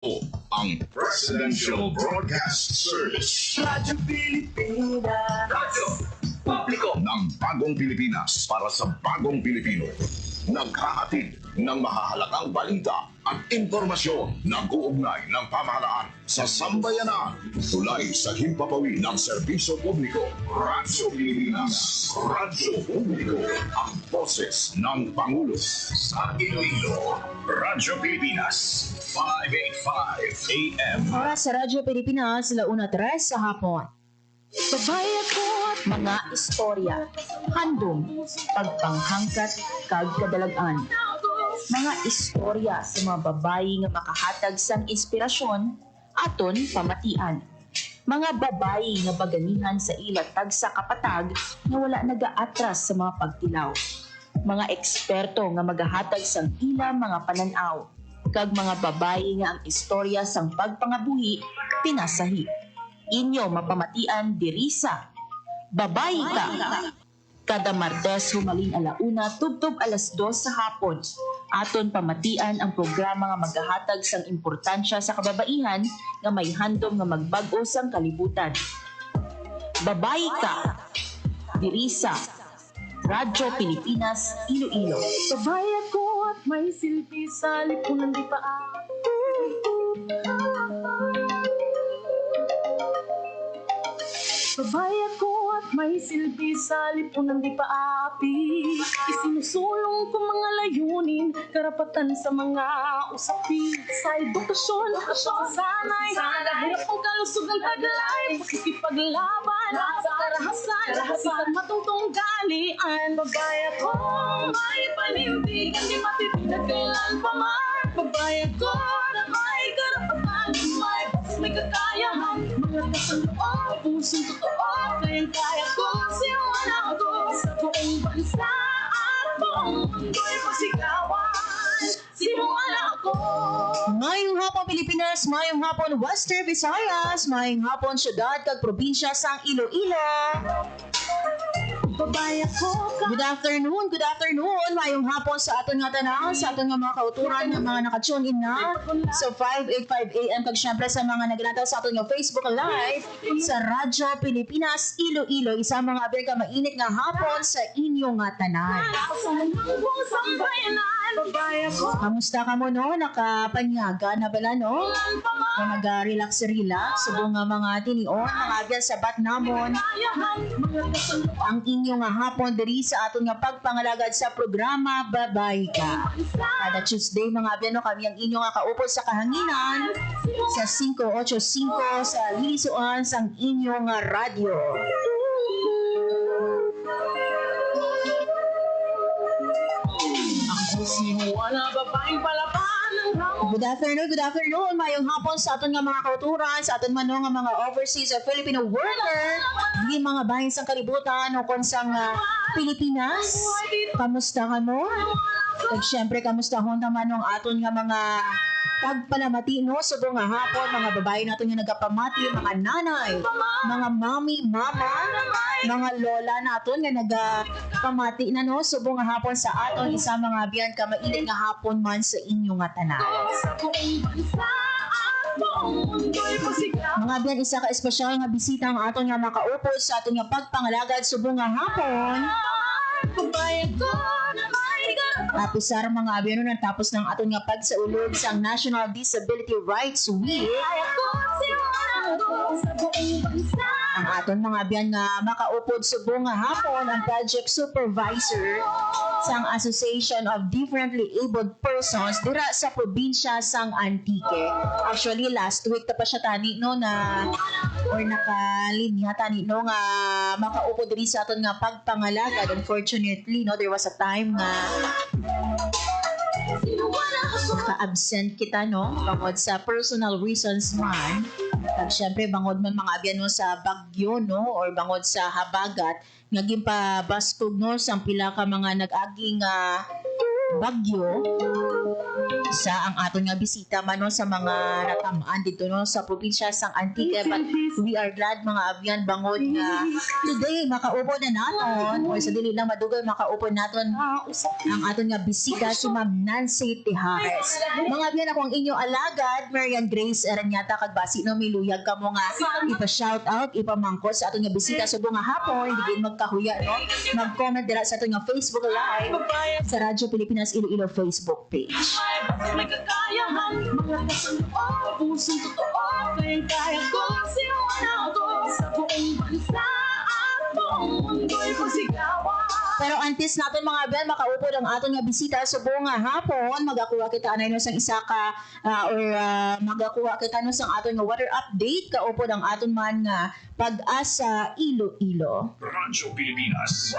ang Presidential Broadcast Service. Radyo Pilipinas. Radyo Publiko ng Bagong Pilipinas para sa Bagong Pilipino. Naghahatid ng mahahalagang balita at impormasyon na uugnay ng pamahalaan sa sambayanan. Tulay sa himpapawid ng serbisyo publiko. Radyo Pilipinas. Radyo Publiko. Ang boses ng Pangulo sa Iloilo. Radyo Pilipinas. 585 AM. Oras sa Radyo Pilipinas, 1:03 sa hapon. Babaya ko at mga istorya, handom, pagpanghangkat, kag kadalagan. Mga istorya sa mga babayi nga makahatag sang inspirasyon, aton pamatian. Mga babayi nga baganihan sa ila tagsa kapatag nga wala nagaatras sa mga pagtilaw. Mga eksperto nga magahatag sang ila mga pananaw, kag mga babayi nga ang istorya sang pagpangabuhi pinasahi. Inyo mapamatian diri sa Babayi Ka. Kada Martes humaling 1:00 tubtob 2:00 sa hapon. Aton pamatian ang programa nga magahatag sang importansya sa kababaihan nga may handom nga magbag-o sang kalibutan. Babayi Ka. Diri sa Radyo Pilipinas, Iloilo. Babaya ko at may silbi sa lipunan di pa. Babaya ko at may silbi sa lipunan di paapi. Isinusulong ko mga layunin, karapatan sa mga usapin. Sa edukasyon, sa sanay, kahirap ang kalusugan taglay, pakikipaglaban, sa karahasan, sa matungtong galian. Babaya ko, may panindigan, di matitinan kailan pa man. Babaya ko na may karapatan, may may kakayahan, mga kasang loob, pusong totoo, kayang-kaya ko, sinuwala ako sa buong bansa at buong mundo'y pasigawan, sinuwala ako. Ngayong hapon Pilipinas, ngayong hapon Western Visayas, ngayong hapon syudad kag probinsya sang Iloilo. Babaya ko ka. Good afternoon, ngayong hapon sa aton nga tanan, sa aton nga mga kauturan nga mga naka-tune in na. So 5:85 AM kag syempre sa mga nagnataw sa aton nga Facebook Live sa Radyo Pilipinas Iloilo. Isa mga abir ka mainit nga hapon sa inyo nga tanan. Sa buong sambayanan, babaya ko. Kamusta ka mo no? Nakapanyaga na bala no? Kung nag-relax, subong nga mga tinion, mga abyan sa bat namon. Ang inyo nga hapon diri sa aton nga pagpangalagad sa programa Babayi Ka. Kada Tuesday mga abyan no, kami ang inyo nga kaupod sa kahanginan sa 585 sa Lilisuan sang inyo nga radyo. Sinuwala babaeng palaban ng hamon. Good afternoon, mayong hapon sa aton nga mga kauturan, sa aton man nga mga overseas Filipino worker, di mga bahin sang kalibutan o kon sang Pilipinas. Kamusta ka mo? At syempre, kamusta ho naman ang aton nga mga pagpalamati, no? Subong nga hapon, mga babae natin yung nagapamati, mga nanay, mga mami, mama, mga lola natin nga nagapamati na, no? Subong nga hapon sa aton, isa mga biyan ka, mainit nga hapon man sa inyo nga tanan. Mga biyan, isa ka espesyal nga bisita ang aton nga makaupos sa aton nga pagpangalagad, subong nga hapon. Tapisar mga abiyano na tapos ng aton nga pagsaulog sa National Disability Rights Week. Ang aton mga abiyan nga makaupod subong nga hapon ang project supervisor sang Association of Differently Abled Persons dira sa probinsya sang Antique. Actually last week ta pa siya tani no na or nakalinya tani no nga makaupod diri sa aton nga pagpangalagad. Unfortunately no, there was a time nga naka-absent kita no bangod sa personal reasons man. At syempre bangod man mga abyan no sa bagyo no or bangod sa habagat ngaging pa bastog no sang pila ka mga nag-aging bagyo sa ang aton nga bisita man no, sa mga natamaan dito no sa probinsya sang Antique, but we are glad mga abyan bangod nga today makaupo na naton or sa dili lang madugay makaupo naton ang aton nga bisita si Ma'am Nancy Tijares. Mga abyan, ako ang inyo alagad Marian Grace Aranyata kag basi no miluyag ka mo nga ipa-shout out ipamangkot sa aton nga bisita subong nga hapon digin magkahuya no mag-comment dira sa aton nga Facebook live sa Radyo Pilipinas Iloilo Facebook page. May kakayahan, mga kasunod, pusong totoo, kaya ko sinuwan ako sa buong bansa at buong mundo'y pagsigawan. Pero antes natin mga abyan, makaupo ang aton nga bisita sa buong nga hapon, magakuha kita anay no sang isa ka magakuha kita no sang aton nga water update, kaupo ang aton man nga Pag-asa Iloilo. Radyo Pilipinas.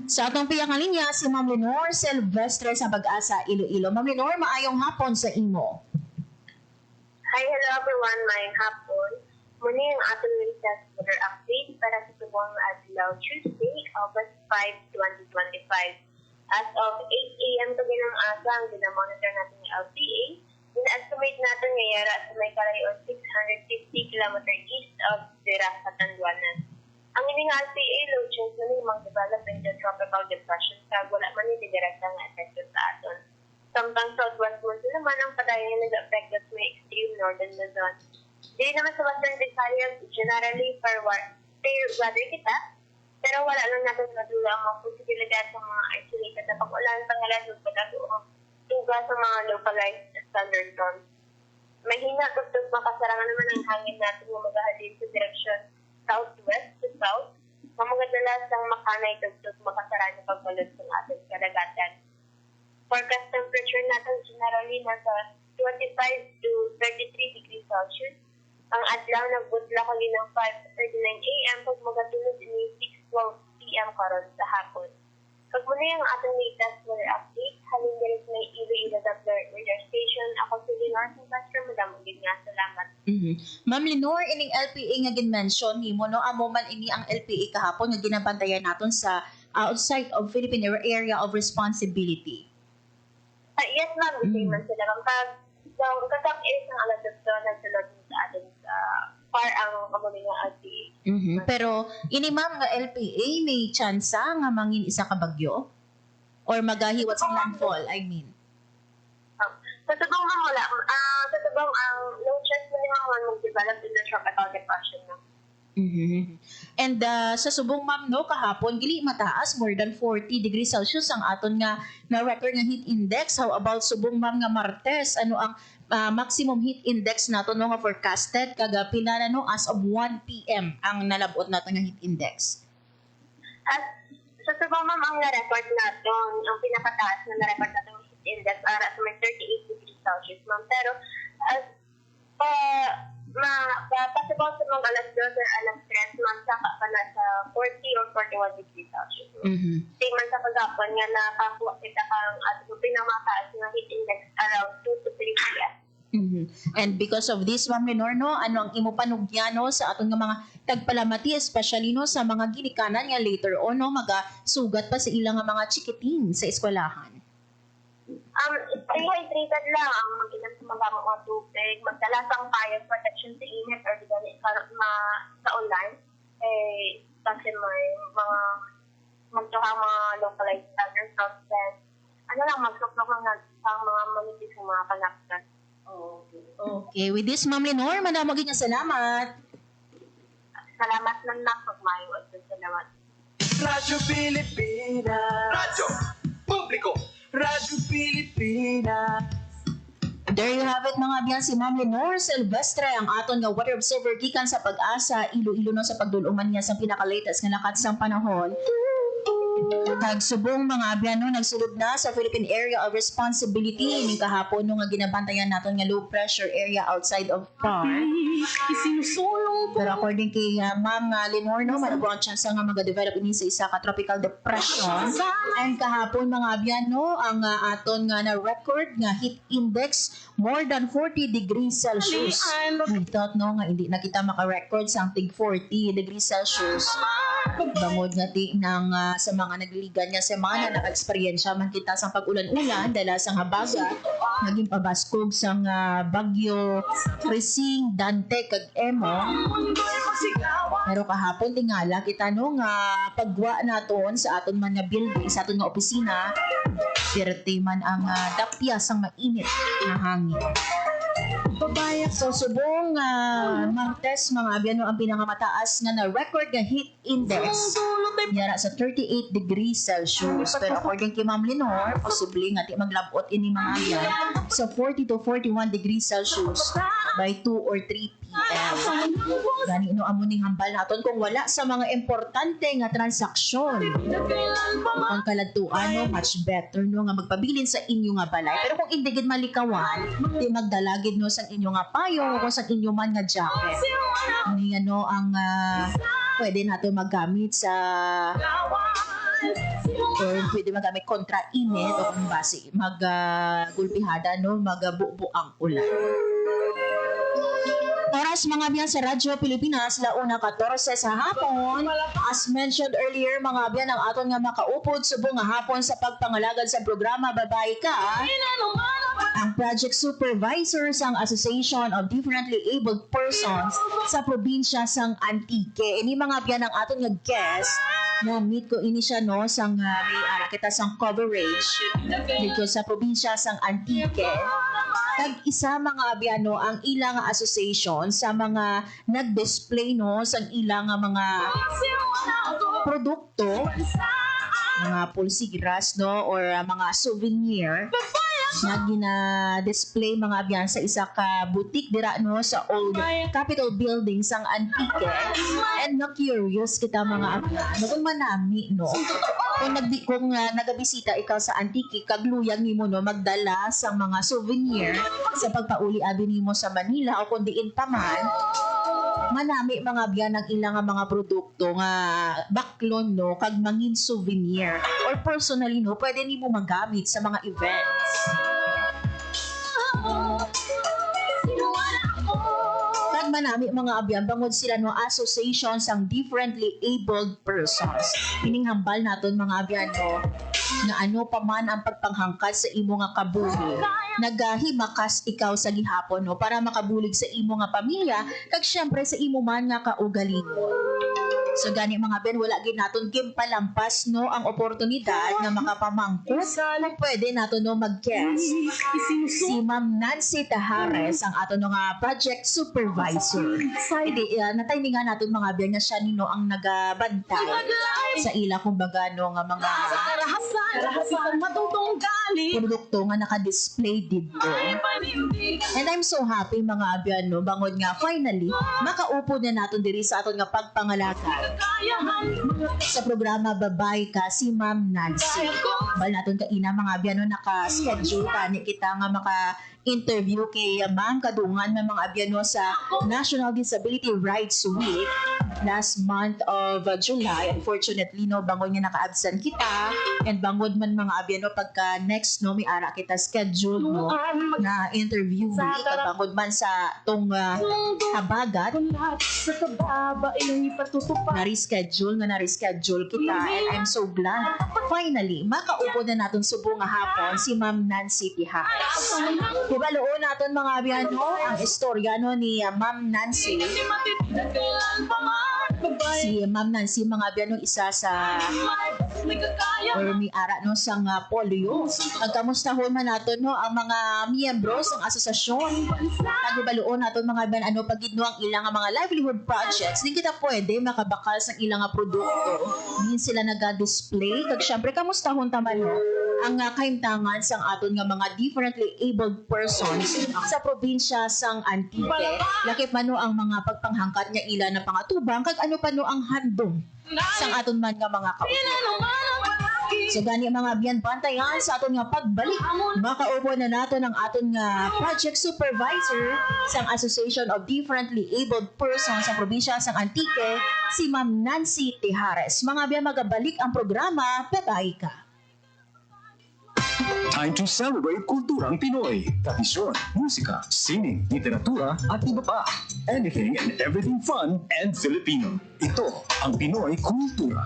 Sa atong piyang linya, si Ma'am Lenore Silvestre sa Pag-asa Iloilo. Ma'am Lenore, maayong hapon sa imo. Hi, hello everyone. Mayong hapon. Muna yung ating latest weather update para sa subong adlaw Tuesday, August 5, 2025. As of 8 a.m. to ng asa, ang ginamonitor natin yung LPA. In-estimate natin ngayara sa may kalayon 650 km east of Dira, Catanduanes. Ang ining LPA low change na nimang develop into tropical depression kag wala man ni direkta nga epekto sa aton. Samtang southwest monsoon naman ang padayon nga nag-affect sa may extreme northern Luzon. Dili naman sa Western Visayas, generally fair weather kita, pero wala lang natin matula ang mga posibilidad sa mga isolated na pag-ulan, pangalan o pagkatuong tuga sa mga localized thunderstorms. Mahina tugtog makasarangan naman ang hangin natin na maghahalin sa direksyon southwest to south, mga dalas ng makanay tugtog makasarang na pagbalot ng ating kadagatan. Forecast temperature natin generally nasa 25 to 33 degrees Celsius. Ang adlaw nagbutla ko ng 5 to 39 a.m. pag magatulog ini 6:12 p.m. karon sa hapon. Pag muna yung ating latest weather update, halin din may Iloilo weather station. Ako si Lenore Silvestre, madamong din nga, salamat. Ma'am Lenore, ining LPA nga gin-mention nimo no, amo man ini ang LPA kahapon nga ginabantayan naton sa outside of Philippine Area of Responsibility. Yes, ma'am. Kasi man sila. Ang kasap is ng alas ito nagsulod sa atin sa par ang kamuning nga LPA. Pero ini ma'am nga LPA may tsansa nga mangin isa ka bagyo? Or magahiwat sa landfall, I mean? Sa tubong ma'am wala. Sa tubong ang low chance na naman mag-develop in the tropical depression na. And sa subong ma'am no kahapon gili mataas more than 40 degrees Celsius ang aton nga na record nga heat index. How about subong ma'am nga Martes, ano ang maximum heat index nato no nga forecasted kaga pila na no as of 1 p.m. ang nalabot nato nga heat index? At sa subong ma'am ang na-record natin, ang pinakataas na na-record natin yung heat index para sa may 38 degrees Celsius ma'am. Pero as possible sa mga alas 2 or alas 3 man saka pa na sa 40 or 41 degrees Celsius. Tingnan man sa pagkapon nga nakakuha kita kang at pinamataas na heat index around 2 to 3 p.m. And because of this, Ma'am Lenore, no, ano ang imo panugya no, sa aton nga mga tagpalamati, especially no, sa mga ginikanan nga later on, no, magasugat pa sa ilang nga mga chikiting sa eskwelahan? Stay hydrated lang ang mag-inom sa mga tubig, magdala sang fire protection sa init or di ganit sa ulan. Kasi may mga magtuha mga localized thunderstorms then magsuklok lang sa mga manipis sa mga kanaktan. Okay, with this, Ma'am Lenore, madamag nga salamat. Salamat lang pagmayos. Salamat. Radyo Pilipinas. Radyo Publiko. Radyo Pilipinas. There you have it mga biyan, si Ma'am Lenore Silvestre, ang aton nga water observer gikan sa Pag-asa Iloilo no, sa pagduluman niya sa pinaka-latest nga lakat sang panahon. Nagsubong mga biyan no, nagsulod na sa Philippine Area of Responsibility ning kahapon no, nga ginabantayan naton nga low pressure area outside of PAR. Isinusulong ko. Pero according kay Ma'am Lenore no, malabo ang chance nga mag-develop ini sa isa ka tropical depression. And kahapon mga biyan no, ang aton nga na record nga heat index more than 40 degrees Celsius. We thought no nga hindi na kita maka-record sa tig 40 degrees Celsius. Bangod nga ti ng sa mga nagliligan nga semana naka-eksperyensya man kita sa pag-ulan-ulan dala sa habagat naging pabaskog sa bagyo Krising, Dante kag Emo. Pero kahapon tingala kita no nga pagwa naton sa aton man nga building sa aton nga opisina pirti man ang dapya sang mainit nga hangin. So subong Martes mga abyan ang pinakamataas nga na record nga heat index yara sa 38 degrees Celsius. Pero according kay Ma'am Lenore, posible nga ti maglabot ini mga abyan sa 40 to 41 degrees Celsius by 2 or 3 p.m. Gani no amo ning hambal naton kung wala sa mga importante nga transaksyon. Ang kaladtuan no much better no nga magpabilin sa inyo nga balay. Pero kung hindi gid malikawan, di magdalagid no sa inyo nga payong o sa inyo man nga jacket. Ni ano ang pwede nato maggamit sa or pwede magamit kontra init o kung base gulpihada no magabubo ang ulan. Oras mga biyan sa Radyo Pilipinas, 1:14 sa hapon. As mentioned earlier, mga biyan ang aton nga makaupod subong nga hapon sa pagpangalagad sa programa Babae Ka. Ang project supervisor sang Association of Differently Abled Persons sa probinsya sang Antique. Ini mga biyan ang aton nga guest na meet ko ini siya no sang may ara kita sang coverage dito sa probinsya sang Antique. Tag-isa mga abyano ang ilang association sa mga nag-display no sa ilang mga produkto, mga pulsigras no or mga souvenir na gina-display mga abyan sa isa ka butik dira no sa old Capitol Building sang Antique. And na curious kita mga abyan kung manami no kung nagabisita ikaw sa Antique kagluyang nimo no magdala sang mga souvenir sa pagpauli abi nimo sa Manila o kundi in pa man manami mga biyan ng ilang mga produkto nga baklon no kag mangin souvenir or personally no pwede nimo magamit sa mga events. Kag manami mga abyan bangod sila no association sang differently abled persons. Ining hambal naton mga abyan no na ano pa man ang pagpanghangkad sa imo nga kabuhi. Nagahimakas ikaw sa gihapon no para makabulig sa imo nga pamilya kag syempre sa imo man nga kaugalingon. So gani mga ben wala gid naton gimpalampas no ang oportunidad nga makapamangkot kung pwede naton no mag-guest si Ma'am Nancy Tahares ang aton nga project supervisor. Natimingan naton mga ben nga siya nino ang nagabantay sa ila kumbaga no nga mga produkto nga naka-display dito. And I'm so happy mga abyan no bangod nga finally makaupo na naton diri sa aton nga pagpangalakad sa programa Babae Ka si Ma'am Nancy. Bal naton kaina mga abyan no naka-schedule tani kita nga maka-interview kay Ma'am Kadungan ng mga abyan no sa National Disability Rights Week last month of July. Unfortunately no bangod nga naka-absent kita and bangod man mga abyan no pagka next no may ara kita schedule no na interview week bangod man sa tong habagat na-reschedule kita and I'm so glad finally makaupo na natin subong nga hapon si Ma'am Nancy Tihares. Ibaloon natin mga abyan no ang istorya no ni Ma'am Nancy. Si Ma'am Nancy mga abyan no isa sa or may ara no sang polio. Agkamustahon man naton no ang mga miyembro sang asosasyon. Nagibaloon naton mga abyan ano pagid no ang ilang mga livelihood projects. Di kita pwede makabakal sa ilang produkto. Din sila naga-display kag syempre kamustahon taman no ang kahimtangan sang aton nga mga differently abled persons sa probinsya sang Antique. Lakip man no ang mga pagpanghangkat nga ila na pangatubang kag ano pa no ang handom sang aton man nga mga kauturan. So gani mga biyan bantayan sa aton nga pagbalik makaupo na nato ang aton nga project supervisor sang Association of Differently Abled Persons sa probinsya sang Antique si Ma'am Nancy Tihares. Mga biyan magabalik ang programa Babae Ka. Time to celebrate kulturang Pinoy. Tradisyon, musika, sining, literatura at iba pa. Anything and everything fun and Filipino. Ito ang Pinoy Kultura.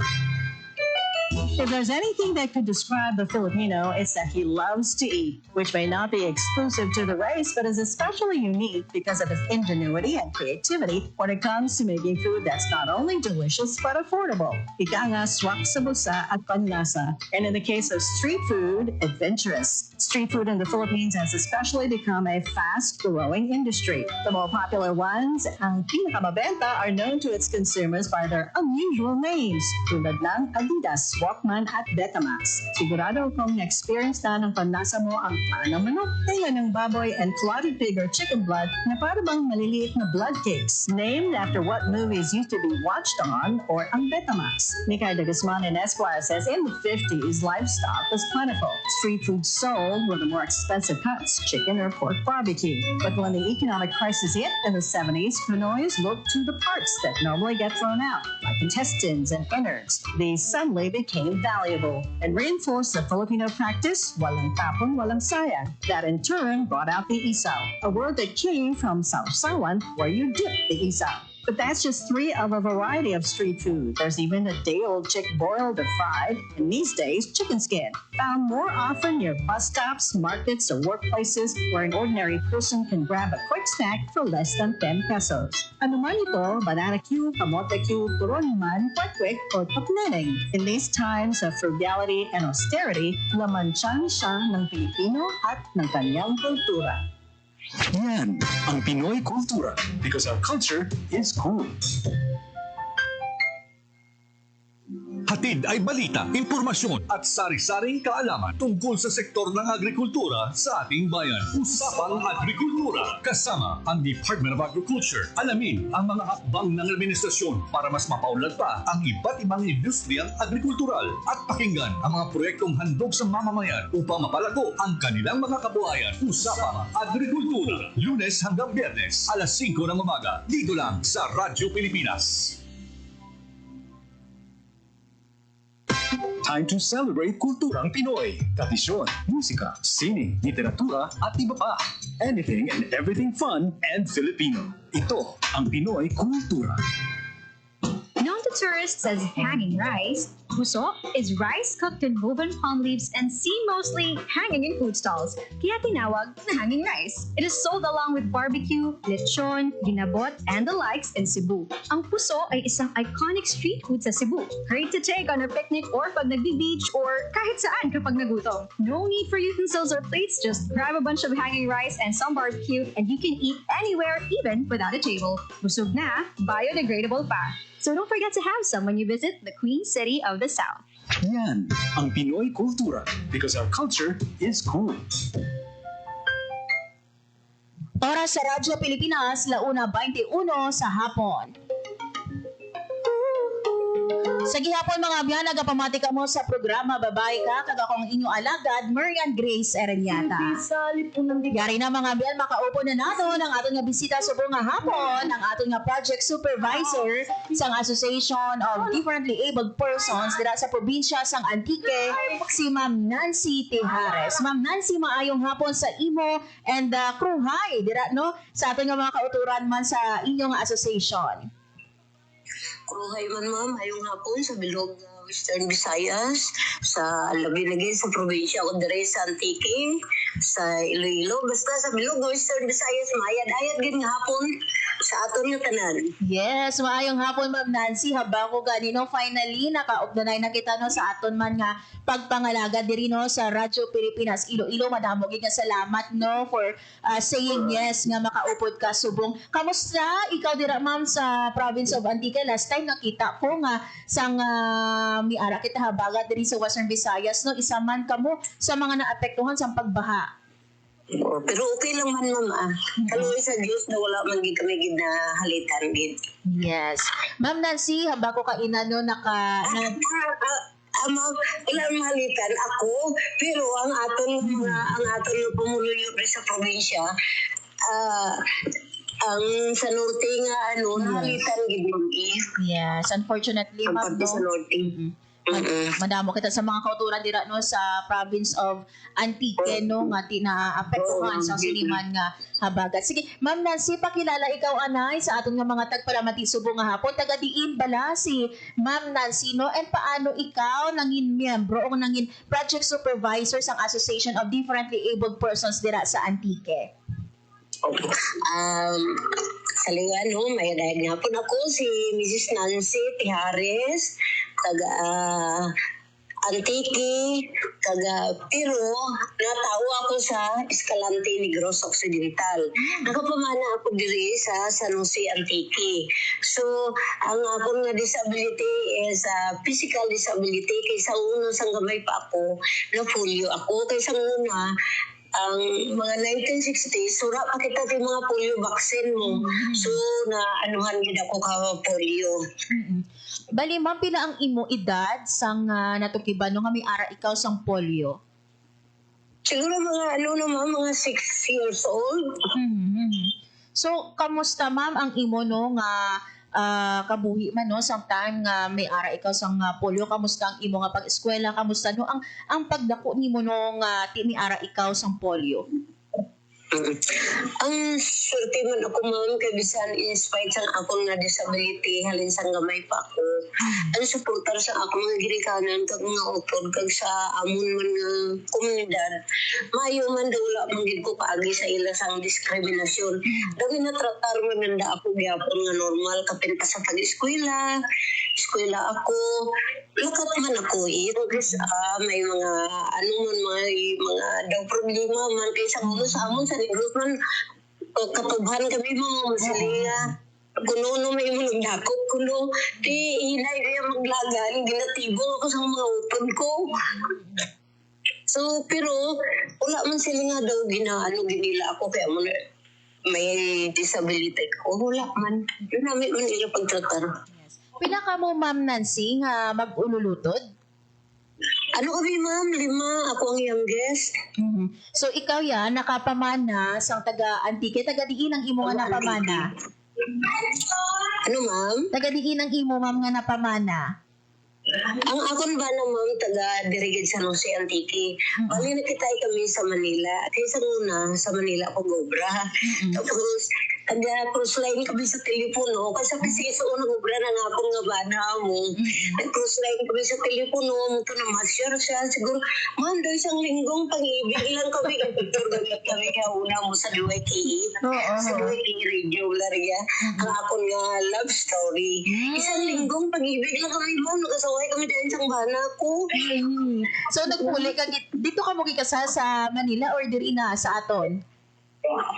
If there's anything that could describe the Filipino, it's that he loves to eat, which may not be exclusive to the race, but is especially unique because of his ingenuity and creativity when it comes to making food that's not only delicious but affordable. Ika nga, swak sa busa at panlasa. And in the case of street food, adventurous. Street food in the Philippines has especially become a fast-growing industry. The more popular ones, ang pinakamabenta, are known to its consumers by their unusual names, tulad ng Adidas, Walkman at Betamax. Sigurado kung na-experience na ng panlasa mo ang paa ng manok, tinga ng baboy, and clotted pig or chicken blood na para bang maliliit na blood cakes, named after what movies used to be watched on, or ang Betamax. Mikay de Guzman in Esquire says in the 50s, livestock was plentiful. Street food sold were the more expensive cuts, chicken or pork barbecue. But when the economic crisis hit in the 70s, Pinoys looked to the parts that normally get thrown out, like intestines and innards. These suddenly became valuable and reinforced the Filipino practice, walang tapon, walang sayang. That in turn brought out the isaw, a word that came from sausawan, where you dip the isaw. But that's just three of a variety of street food. There's even a day-old chick boiled or fried, and these days, chicken skin, found more often near bus stops, markets, or workplaces where an ordinary person can grab a quick snack for less than 10 pesos. Ano man ito, banana cue, kamote cue, turon man, kwek-kwek, or pakneneng. In these times of frugality and austerity, laman siya ng Pilipino at ng kanyang kultura. Yan ang Pinoy Kultura because our culture is cool. Hatid ay balita, impormasyon at sari-saring kaalaman tungkol sa sektor ng agrikultura sa ating bayan. Usapang Agrikultura kasama ang Department of Agriculture. Alamin ang mga hakbang ng administrasyon para mas mapaunlad pa ang iba't ibang industriyang agrikultural at pakinggan ang mga proyektong handog sa mamamayan upang mapalago ang kanilang mga kabuhayan. Usapang Agrikultura, Lunes hanggang Biyernes, alas 5 ng umaga, dito lang sa Radyo Pilipinas. Time to celebrate kulturang Pinoy. Tradisyon, musika, sining, literatura at iba pa. Anything and everything fun and Filipino. Ito ang Pinoy Kultura. Known to tourists as hanging rice, puso is rice cooked in woven palm leaves and seen mostly hanging in food stalls, kaya tinawag na hanging rice. It is sold along with barbecue, lechon, ginabot, and the likes in Cebu. Ang puso ay isang iconic street food sa Cebu. Great to take on a picnic or pag nagbi-beach or kahit saan kapag nagutom. No need for utensils or plates, just grab a bunch of hanging rice and some barbecue and you can eat anywhere, even without a table. Busog na, biodegradable pa. So don't forget to have some when you visit the Queen City of the South. Yan ang Pinoy Kultura because our culture is cool. Oras sa Radyo Pilipinas, 1:21 sa hapon. Sa gihapon mga abyan, nagapamati ka mo sa programa Babae Ka, kag akong inyong alagad, Marian Grace Ereñata. Yari na mga abyan, makaupo na nato ang aton nga bisita sa buong nga hapon, ang aton nga project supervisor sa Association of Differently Abled Persons dira sa probinsya sang Antique, si Ma'am Nancy Tijares. Ma'am Nancy, maayong hapon sa imo and kruhay dira no sa aton nga mga kauturan man sa inyong association. Kruhay man ma'am, ngayong hapon sa bilog Western Visayas, sa labi-lagi sa probinsya o dire sa Antique, sa Iloilo, basta sa bilog Western Visayas, maayad-ayad din nga hapon sa aton nga tanan. Yes, maayong hapon Ma'am Nancy, habang ko ganino finally nakaugdanay na kita no sa aton man nga pagpangalaga diri no sa Radyo Pilipinas Iloilo. Madamo gid nga salamat no for saying yes nga makaupod ka subong. Kamusta ikaw dira ma'am sa province of Antique? Last time nakita ko nga sang miara kita habagat diri sa Western Visayas no, isa man kamo sa mga naapektuhan sa pagbaha. Pero okay lang man ma'am Kaluoy sa Diyos na wala man gid kami gid na halitan gid. Yes. Ma'am Nancy, haba ko kaina no Ma'am, wala mahalitan ako, pero ang aton pumuluyo sa probinsya, ang sa norte nga nahalitan gid ma'am. Yes, unfortunately ma'am sa norte. Madamo kita sa mga kauturan dira no sa province of Antique no nga tinaapektuhan sa siniman nga habagat. Sige, Ma'am Nancy, pakilala ikaw anay sa aton nga mga tagpalamati subong nga hapon taga diin bala si Ma'am Nancy no, and paano ikaw nangin miyembro o nangin project supervisor sa Association of Differently Abled Persons dira sa Antique? Saliwan, no, may dahil nga po ako si Mrs. Nancy Tijares, taga Antique, taga Pero, natawa ako sa Escalante Negros Occidental. Nakapamana ako diri sa San Jose Antique. So, ang akong nga disability is physical disability. Kaysa uno sang gamay pa ako, na polio ako. Kaysa una, ang mga 1960s, sura pa kita yung mga polio vaccine mo. So, anuhan gid ako ka polio. Bali, Ma'am, pila ang imo edad sang natukiban no nga may ara ikaw sang polio? Siguro mga mga 6 years old. So, kamusta, Ma'am, ang imo no nga kabuhi man no sang time nga may ara ikaw sang polio? Kamusta ang imo nga pag-eskwela? Kamusta no ang pagdako nimo no nga tiniara ikaw sang polio? Ang swerte man ako, ma'am, kay bisan in spite sang akong nga disability halin sang gamay pa ako. Ang suportar sa ako mga ginikanan kag mga upod kag sa amon man nga komunidad. Maayo man daw wala man gid ko kaagi sa ila sang diskriminasyon. Dagi na tratar man nanda ako gyapon nga normal kapin pa sa pag-eskwela. Eskwela ako. Lakat man ako may mga mga daw problema man kay sa mga sa amon sa Negros man katubhan kami mga masilinga kuno may mga dakop kuno di ilay kaya maglagan ginatibong ako sa mga upod ko. So pero wala man sila nga daw ginila ako kaya may disability ko wala man yun namin man ila pagtratar. Pila ka mo, Ma'am Nancy, nga mag-ululutod? Ano kami, ma'am? 5. Ako ang youngest. So, ikaw yan, nakapamana sa taga-Antique. Taga-diin ang imo nga napamana? Ano, ma'am? Taga-diin ang imo, ma'am, nga napamana? Ang akon ba na, ma'am, taga Dirigid San Jose Antique. Bali nakitay kami sa Manila. Kaysa muna, sa Manila ako gobra. Tapos, nag-cross line kami sa telepono. Kasi pisiso ko nag-ubra na nga akong nga bana mo. Nag-cross line kami sa telepono. Muto na masyar siya. Siguro, ma'am, daw isang linggong pag-ibig lang kami. Picture gamit kami kaya una mo sa Duway KE. Sa Duway KE Radio, Laria. Ang akong nga love story. Isang linggong pag-ibig lang kami mo. Nakasaway kami dahil isang bana ko. So, nagpuli ka. Dito ka mo kikasal sa Manila or diri na sa aton?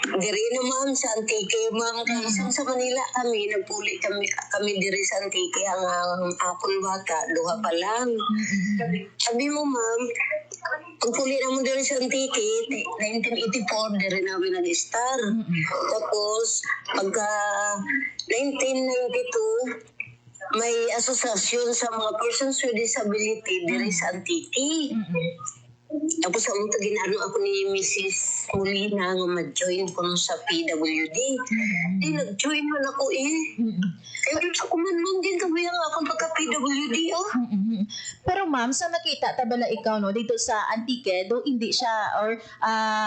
Diri na, ma'am, sa Antique, ma'am. Isang sa Manila kami, nagpuli kami diri sa Antique. Ang akong bata, 2 pa lang. Sabi mo, ma'am, pagpuli na mo diri sa Antique, 1984, diri namin nag-star. Tapos, pagka 1992, may asosasyon sa mga persons with disability diri sa Antique. Tapos ang ginano ako ni Mrs. Molina nga mag-join ko sa PWD. Nag-join man ako Kaya ako man din kami ang akong pagka-PWD. Pero ma'am, sa nakita tabala ikaw no dito sa Antique, do hindi siya or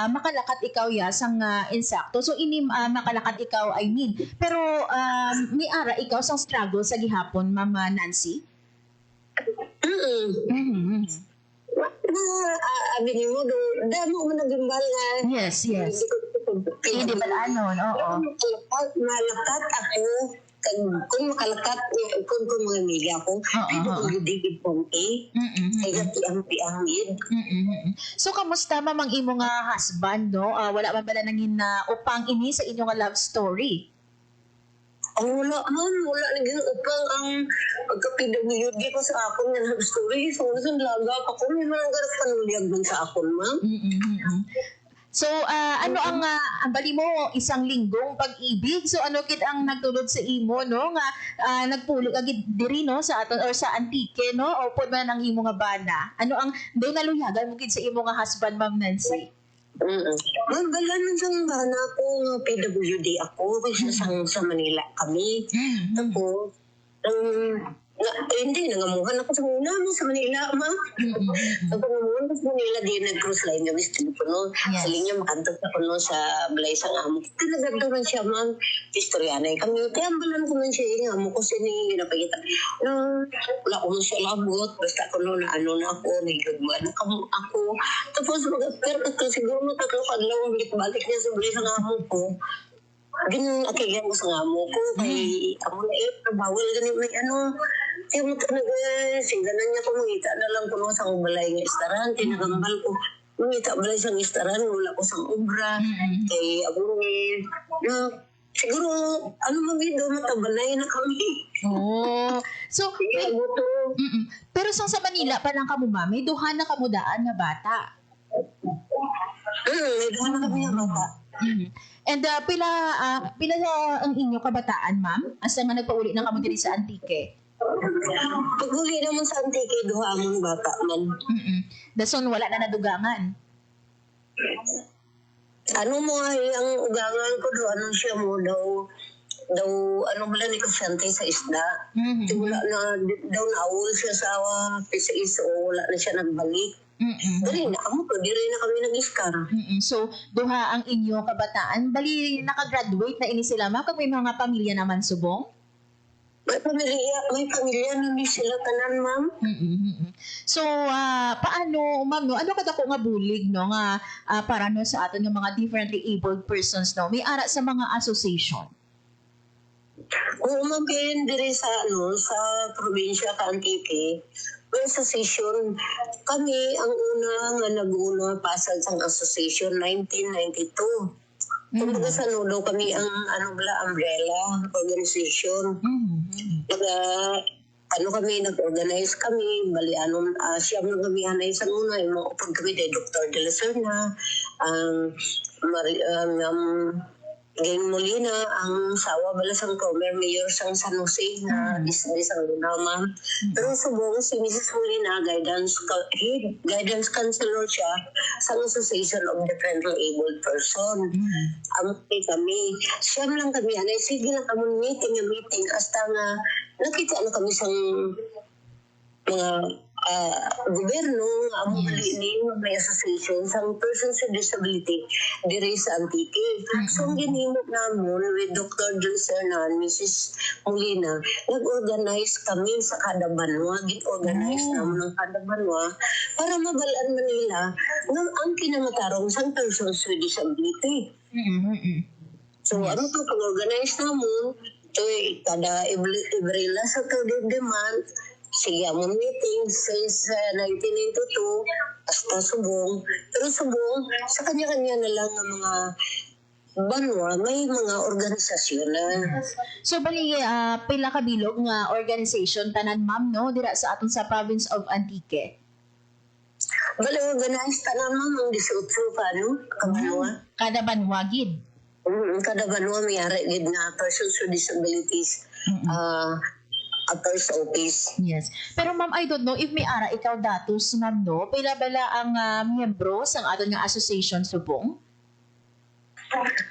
makalakat ikaw ya sang insakto. So ini makalakat ikaw I mean. Pero may ara ikaw sang struggle sa gihapon, Ma'am Nancy? Abinin mo, damo mo nagimbal nga. Yes. Hindi ba anon, oo. Malakat ako, kung makalakat, kung mga amiga ko, pero kung digid pong kaya piang-piangid. So, kamusta mamang imo nga husband, no? Wala man bala nangin na upang ini sa inyong love story? Wala naging upang ang pagka-PWD ko sa akon nga love story. So, laga pa ko. May mga garap panulyag dun sa akon, ma'am. So, ano ang bali mo isang linggong pag-ibig? So, ano kit ang nagtulod sa imo, no? Nga nagpulo agid diri, no? Sa aton or sa Antique, no? O pod man ang imo nga bana? Ano ang doon naluyagan mo gid sa imo nga husband, Ma'am Nancy? Magalan sa bana ko nga PWD ako. Kasi sa Manila kami. Tapos, Hindi, nangamuhan ako sa muna sa Manila, ma'am. Nangamuhan ako sa Manila, di nag-cruise line kami sa telepono. Yes. Sa linya, makantag ako no sa balay sa amo. Tinaganda man siya, ma'am. Istoryanay kami. Tiambalan ko man siya, yung amo ko sini, ginapagita. Wala ko man siya labot. Basta ako no, na ano na ako, nagagwa na ako. Tapos mag-apir ko siguro matakakadlaw, balik-balik niya sa balay sa amo ko. Ginakigyan ko sa amo ko. Kay amo na bawal ganit may ano. Kaya mo talaga, siganan niya ko, mangita na lang ko sa balay ng istaran, tinagambal ko, mangita balay sa istaran, wala ko sa obra, kay abungin, siguro, ano magido, matabalay na kami. Oh. So, pero sa Manila pa lang kamo, ma'am, may duha na kamudaan nga bata. May duha na kami nga bata. And pila ang inyo kabataan, ma'am? Asa nga nagpauli na kamo diri sa Antique? Pag-uli naman sa Antique, duha among bata man. Dason wala na nadugangan. Ano mo ay ang ugangan ko do, ano siya mo daw ano bala ni Kusyante sa isda. Wala na daw naawol siya sa PCS o wala na siya nagbalik. Dali na amo ko, diri na kami nag-iskar. So, duha ang inyo kabataan. Bali, nakagraduate na ini sila, ma'am. Kag may mga pamilya naman subong? May pamilya na ni sila tanan, ma'am. So, paano, ma'am, no? Ano kadako nga bulig, no? Nga, para no sa aton yung mga differently abled persons, no? May ara sa mga association. Oo, ma'am, kaya diri sa probinsya ka Antique, may association. Kami ang una nga nag-una pasad sa association 1992. Kumbaga sa nudo kami ang umbrella organization. Nag-organize kami, bali siyam na kami hanay sa una, yung mga upag kami kay Dr. De La Serna, Gang Molina, ang sawa bala sang former mayor sang San Jose na isang luna, ma'am. Pero subong si Mrs. Molina, guidance counselor siya sa Association of Differently Abled Person. Kami, siyam lang kami, sige lang kami meeting, hasta nga nakita na kami sang mga gobyerno ang ni may association sa persons with disability diri sa Antique. So ang ginhimo namin with Dr. Dulcer na Mrs. Molina, nag-organize kami sa kada banwa, gin-organize namin ng kada banwa para mabalaan Manila ng ang kinamatarong sa persons with disability. So ano to pag-organize namin, kada every last Saturday of the month, sige among meeting since 1992 hasta subong. Pero subong, sa kanya-kanya na lang ang mga banwa, may mga organisasyon na. So, bali, pila kabilog nga organization, tanan ma'am, no? Dira sa aton sa province of Antique. Bali, organize tanan ma'am, ang 18 pa, no? Kabanwa. Kada banwa, gid. Kada banwa, may ari gid na persons with disabilities. Sa office. Yes. Pero ma'am, I don't know if may ara ikaw datos, ma'am, no? Pila bala ang miyembro sang aton nga association subong?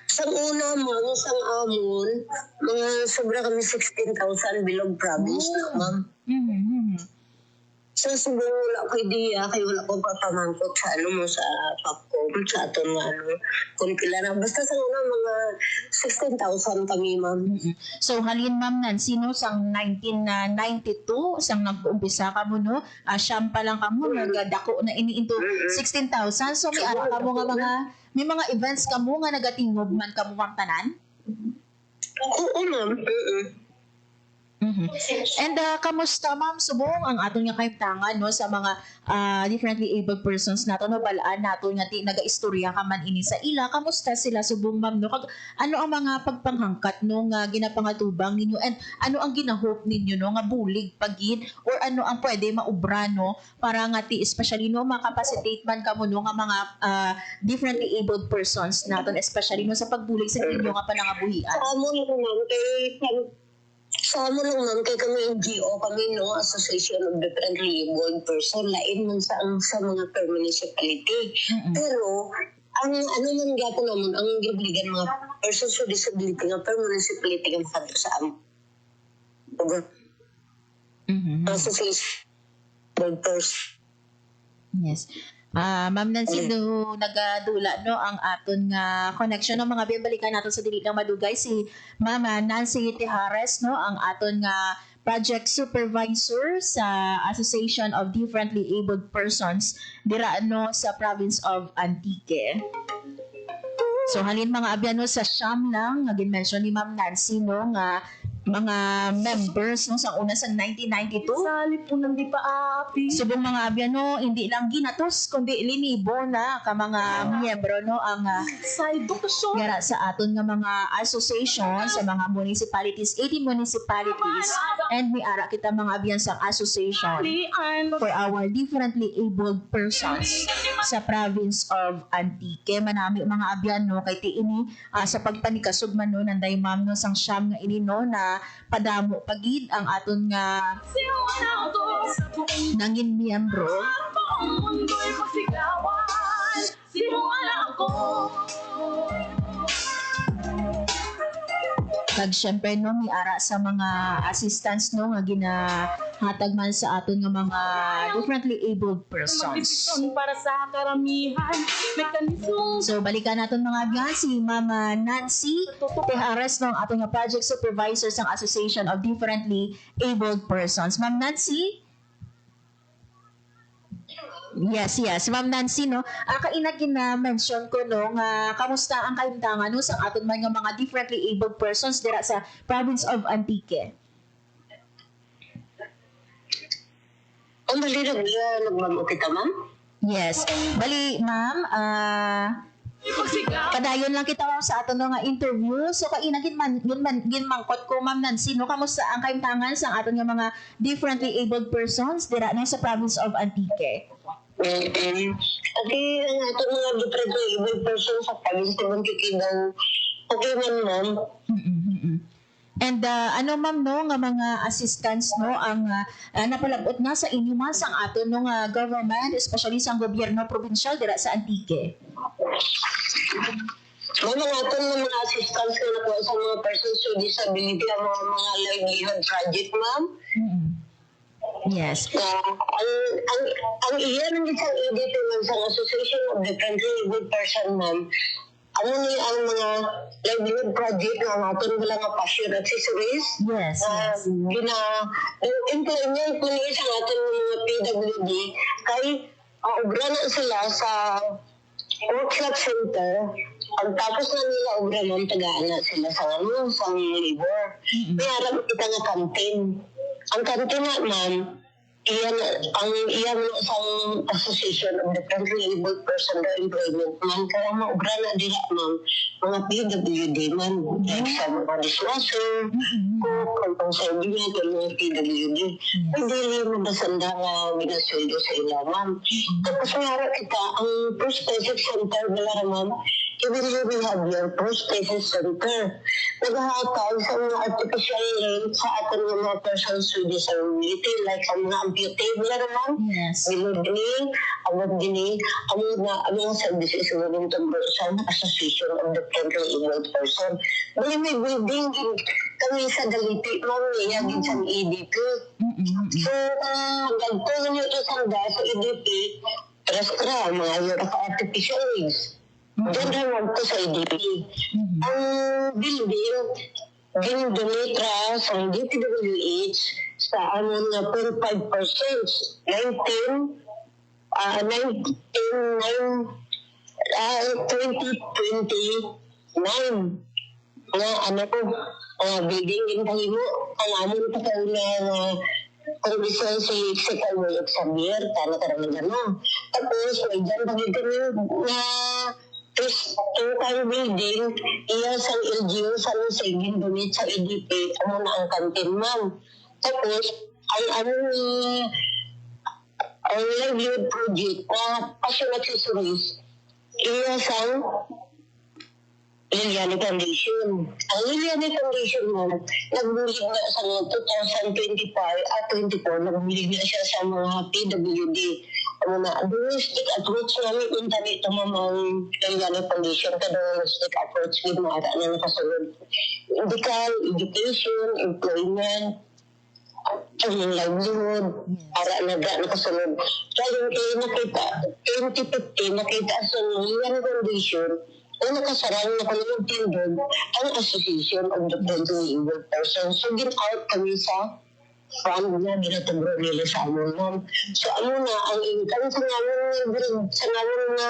Sang una, ma'am, sang amon, mga sobra kami 16,000 bilog province na, ma'am. Sa subong wala ko idea, kaya wala ko papamangkot sa sa PAPCOM, sa aton nga kung pila na. Basta sa una, mga 16,000 kami, ma'am. So, halin ma'am Nancy, no, sang 1992, sang nag-umpisa ka mo, no? Siyam pa lang ka mo, nagdako na into 16,000. So, may ara ka mo nga may mga events ka mo nga nagatingog man ka mo ang tanan? Oo, ma'am. And kamusta ma'am subong ang aton nga kahimtangan no sa mga differently abled persons nato no balaan nato nga naga-istorya ka man ini sa ila, kamusta sila subong ma'am no? Kag ano ang mga pagpanghangkat no nga ginapangatubang ninyo and ano ang ginahope ninyo no nga bulig pagid or ano ang pwede maubra no para nga especially no makapacitate man kamo no nga mga differently abled persons naton especially no sa pagbulig sa inyo nga panangabuhian. Sa mo lang ma'am, kay kami NGO, kami no, Association of Differently Abled Person, lain man sa mga per municipality. Pero, ang ano man gato naman, ang gibligan mga persons with disability nga per municipality nga sa Association Doctors. Yes. Ma'am Nancy, do nagadula no ang aton nga connection ng mga bibalikan natin sa dili lang madugay si Ma'am Nancy Tijares no ang aton nga project supervisor sa Association of Differently Abled Persons dira no sa province of Antique. So halin mga abyan no sa Siam lang nga ginmention ni Ma'am Nancy no nga mga members no sa una sa 1992 Sa lipunan di pa aapi. subong mga abyan no hindi lang ginatos kundi linibo na ka mga miyembro no ang Sa edukasyon. gara sa aton nga mga association sa mga municipalities 80 municipalities and may ara kita mga abyan sa association for our differently abled persons sa province of Antique. Manami mga abyan no kay ti ini sa pagpanikasog man no nanday ma'am no sang Siam nga ini no na padamo pagid ang aton nga nangin miyembro Ang mundo'y pasigawan. Sinuwala ako. kag syempre no mi ara sa mga assistants no nga ginahatag man sa aton nga mga differently abled persons. Magdesisyon para sa karamihan. Mekanismong So balikan naton mga abyan si Mama Nancy Tijares no ang aton nga project supervisor sa Association of Differently Abled Persons. Ma'am Nancy? Yes. Ma'am Nancy, no? Kainag gina-mention ko, no, nga kamusta ang kaimtangan, no, sa aton man nga mga differently abled persons dira sa province of Antique. Ang dali na nagmamo kita, ma'am? Yes. Bali, ma'am, padayon lang kita ma'am sa aton nga interview. So kainag ginmangkot ko Ma'am Nancy, no, kamusta ang kaimtangan sa aton nga mga differently abled persons dira na sa province of Antique? Ati, ang ato mga differently abled persons sa province naman kikigang okay man, ma'am. And ano ma'am no nga mga assistants no ang napalabot na sa inyo man sang aton no nga government especially sa gobyerno provincial dira sa Antique. Mga aton ng mga assistants na nakuha sa mga persons with disability ang mga livelihood project, ma'am. Yes. Ang iyan ng isang EDP man sa Association of Differently Abled Person, ma'am, ano ni ang mga livelihood project na natin wala nga passion accessories. Yes. Employment mo niya sa natin mga PWD kay obra na sila sa workshop center. Pagtapos na nila obra ng tagaan na sila sa labor. May harap kita nga kantin. Ang kantin na, ma'am, iyan sa Association of Differently Abled Person na Employment, ma'am, kaya maubra na nila, ma'am, mga PWD, ma'am, like sa mga dishwasher, kung sa inyo nga, mga PWD, hindi rin mabasanda nga ginasweldo sa ila, ma'am. Tapos nga kita, ang prosthetic center nila, ma'am, Community Behavior Prosthetic Center. Naghahatag sa mga artificial limb sa ating mga persons with disability like sa mga amputable naman. Yes. Bilogini, awag gini, ang mga services na rin sa Association of the Differently Abled Person. Bali may building kami sa Daliti, ma'am, niya din sa EDP. So, gagpong nyo ito sa EDP, terus mga artificial limbs. Diyan rin ko sa EDP. Ang building, ginudumitra sa DPWH sa na 0.5%, 2029 na building din mo ang amon pa kayo na kondisyon si Secretary Xavier, tama ka naman gano'n. Tapos, may dyan bagay kami na two-time building, iya sa LGU, sa Lusegin, dunit sa EDP, ano na ang kantin, ma'am. Tapos, ang livelihood project na passion accessories, iya sa Liliani Foundation. Ang Liliani Foundation mo, nagbulig na sa 2025 at 24, nagbulig na siya sa mga PWD. Holistic approach namin internet ito mamang Liliani Foundation ka holistic approach with mga na nakasunod. Medical, education, employment, ang livelihood para nakasunod. Kaya kayo nakita, 2015, nakita sa Lian Foundation, o nakasarang na kanilang tindog ang Association of the Friendly Able Persons. So, gin-out kami sa fund na ginatagro nila sa amon, ma'am. So, ano na, ang income sa namin na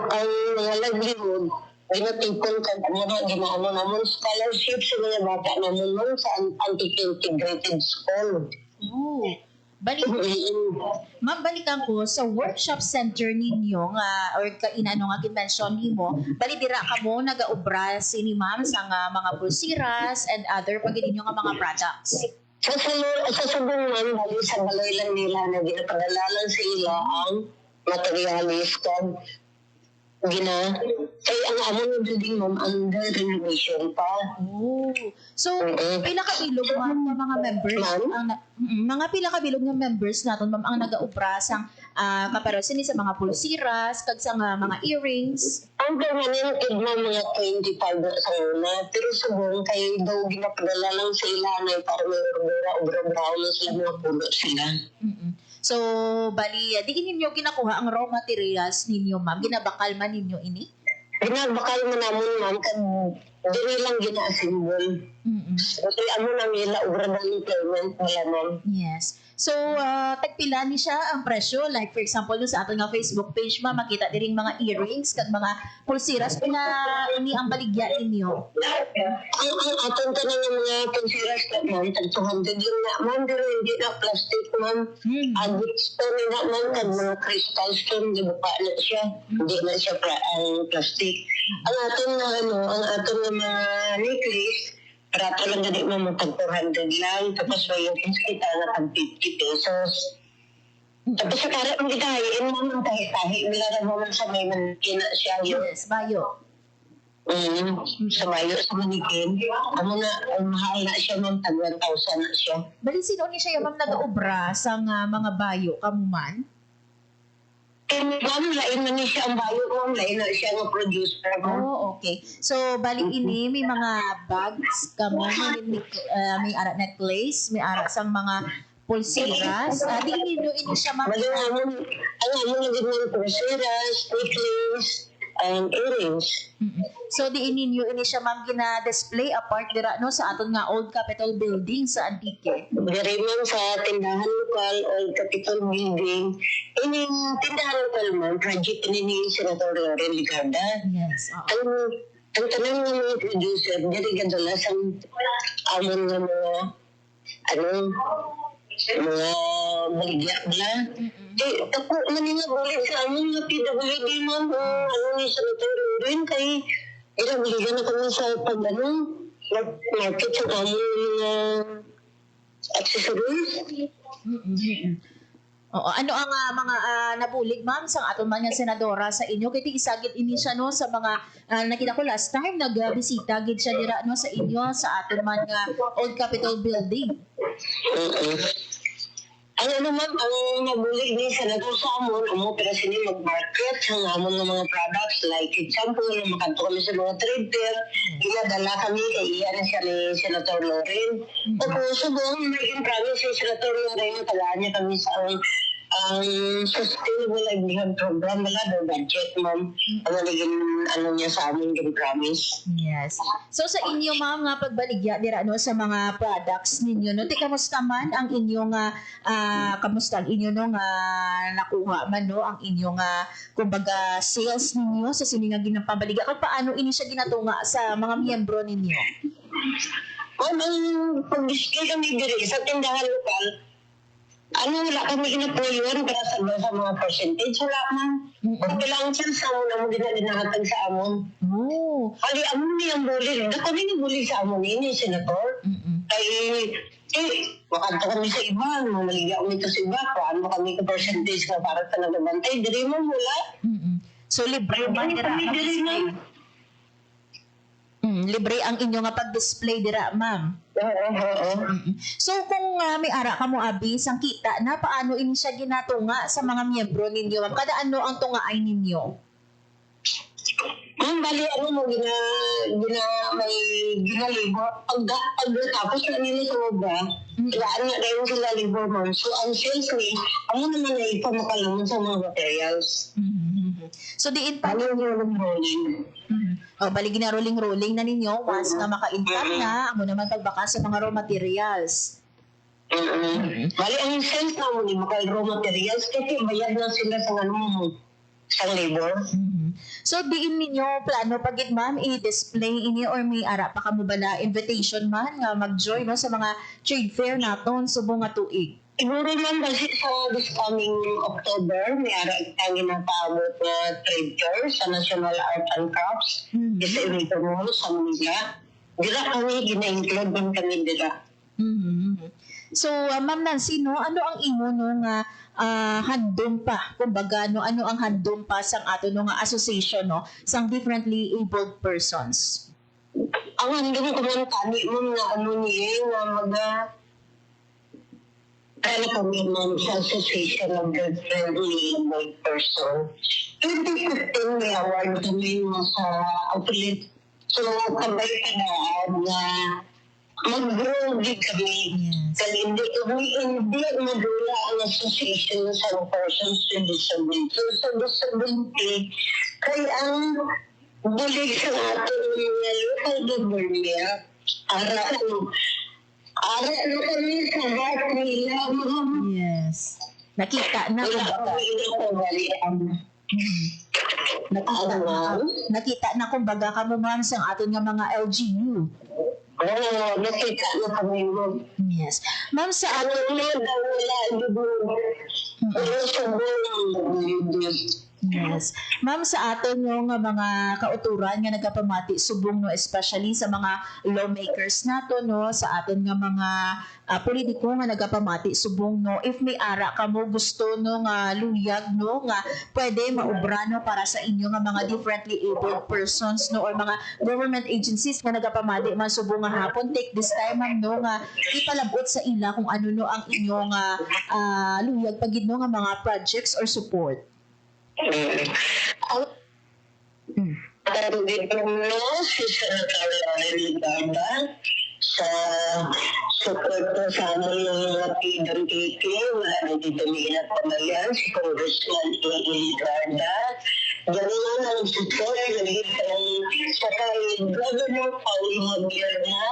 ang mga livelihood, ginatipon ka na ginaano naman scholarship sa mga bata naman ma'am sa anti-integrated school. Oh. Ma'am, balikan ko sa workshop center ninyo nga or inano nga gi-mention nimo, bali dira ka mo nagaobra sini ma'am sa nga mga pulsiras and other pag ninyo nga mga products. Sa subong ma'am, bali sa balay lang nila na ginapadala lang sa ila ang materialis kung kaya ang amon ng building ma'am under renovation pa. Oh. So, pila ka bilog ma'am ng mga members ang mga pila ka bilog ng members naton ma'am ang nagaobra sang kaparosin sa mga pulsiras kag sa mga earrings. Ang permanent mo mga 25 na sa una, pero subong kay daw ginapadala lang sa ilanay para may obra-obra na sila mga pulo sila. So, bali, di ninyo ginakuha ang raw materials ninyo, ma'am? Ginabakal man ninyo ini? Ginabakal mo naman, ma'am, kan dili lang gina-assemble. Kasi amo na nila, obra ng employment nila, ma'am. Yes. So, tagpila ni siya ang presyo. Like, for example, sa ating nga Facebook page, ma'am, makita din mga earrings kag mga pulsiras. Pina ini ang baligya ninyo? Ang atong tanan ng mga pulsiras na, ma'am, tag 200 lang na, ma'am, pero hindi na plastic, ma'am. Agit stone na, ma'am, kag mga crystal stone, di ba pa na siya? Hindi na siya plastic. Ang atong na, ang atong na mga necklace, rato lang gani mo tag 400 lang, tapos may yung kita na tag 50 pesos. Tapos sa karat mo gitahiin mo ng tahi-tahi, nila na mo sa may manikina siya yun. Yes, bayo. Sa bayo, sa manikin. Amo na, mahal na siya, ma'am, tag 1,000 na siya. Bali, sino ni siya, ma'am, nag-obra sa mga bayo, kamuman? Ma'am, lain na niya siya ang bayo, ma'am, lain na siya ang producer. Oh, okay. So, bali ini, may mga bags kamo, may ara necklace, may ara sang mga pulsiras. Di ninyo ini siya, ma'am. Ang amon na gano'n pulsiras, necklace, and earrings. So, di ninyo ini siya, ma'am, gina-display apart dira no sa aton nga Old Capitol Building sa Antique. Dari man sa tindahan lokal, Old Capitol Building. Ining tindahan lokal man, project ni Senator Loren Ligarda. Yes. Ang tanang ng mga producer, dari gadalas ang amon ng mga mga baligya nila. Ako manina bulit sa amon nga PWD man, ni Senator Loren, kay ilang baligan na kami sa market sa amon mga accessories. Oo, ano ang mga nabulig, ma'am, sa aton man nga senadora sa inyo? Kaya isagit ini siya no sa mga nakita ko last time nagbisita gid siya dira no sa inyo sa aton man nga Old Capitol Building. Ma'am, ang nabulig ni Senator sa amon, amo pero sini mag-market sa amon ng mga products like example, makanto kami sa mga trade fair, ginadala kami kay iyan siya ni Senator Loren. Tapos subong may promise si Senator Loren, talaan niya kami sa ang sustainable livelihood program nila, the budget, ma'am. Ang naging niya sa amin, yung promise. Yes. So sa inyo, ma'am, nga pagbaligya dira no sa mga products ninyo, no, kamusta man ang inyong kamusta ang inyo no nga nakuha man no ang inyong kumbaga sales ninyo sa sini nga ginapambaligya kung paano ini siya ginatunga sa mga miyembro ninyo? Ma'am, ang pag-display kami diri sa tindahan lokal, wala kami inapuyon para sa mga percentage. Wala man. Kung kailangan siya sa amon, amo dinadinahatag sa amon. Kali amon niyang bulig. Dako ni bulig sa amon ini, Senator. Kay, makanto kami sa iba. Mamaligya kami ito sa iba. Paano kami ka percentage na para sa nagabantay. Diri mo mula. So, libre ba dira? Libre ang inyo nga pag-display dira, ma'am. So kung may ara ka mo abi sang kita na paano ini siya ginatunga sa mga miyembro ninyo, ma'am? Kada ano ang tungaay ninyo? Bali, may ginalibo. Pagkatapos na nila sa obra, ilaan na rin sila libo, ma'am. So, ang sales ni, ano naman na ipamakalamon sa mga materials. So, diin pa. Bali, rolling. Bali, gina-rolling na ninyo once na maka-income na, amo naman pagbaka sa mga raw materials. Bali, ang sales na mo ni mga raw materials, kasi bayad na sila sa labor. So, diin ninyo plano pagit ma'am i-display ini or may ara pa kamo bala invitation man nga mag-join no, sa mga trade fair naton subong nga tuig? Siguro man kasi sa this coming October, may ara ang ginatawag na trade fair sa National Art and Crafts. Isa ito mo sa Manila. Dila kami gina-include din kami dila. So, Ma'am Nancy, no, ano ang imo no nga handom pa, kumbaga no, ano ang handom pa sang ato no nga association no sang differently abled persons? Ang handom ko man tani mo nga ano niya nga mga kami man sa Association of Differently Abled Persons. 2015 may award kami sa affiliate. So, kabay ka na mag-grow din kami. Kasi hindi madula ang association sa persons with disability. So, sa disability, kaya ang bulig sa ating mga local government, ara kami sa heart nila. Yes. Nakita na nakita na kumbaga kamo ma'am sang aton nga mga LGU. Nakita na kami mo. Yes. Ma'am, sa aton Yes. Ma'am, sa aton yung mga kauturan nga nagapamati subong no, especially sa mga lawmakers nato no, sa aton nga mga politiko nga nagapamati subong no, if may ara kamo gusto no nga luyag no nga pwede maubra no para sa inyo nga mga differently abled persons no or mga government agencies nga nagapamati man subong nga hapon, take this time ma'am no nga ipalabot sa ila kung ano no ang inyong luyag pagid no nga mga projects or support. Ang dito mo si Senator Ligada sa support ko sa amin ng mga PWK, wala dito nila pamayan, si Congressman Ligada. Ganun ang support sa kay Governor Paulo Mabierna,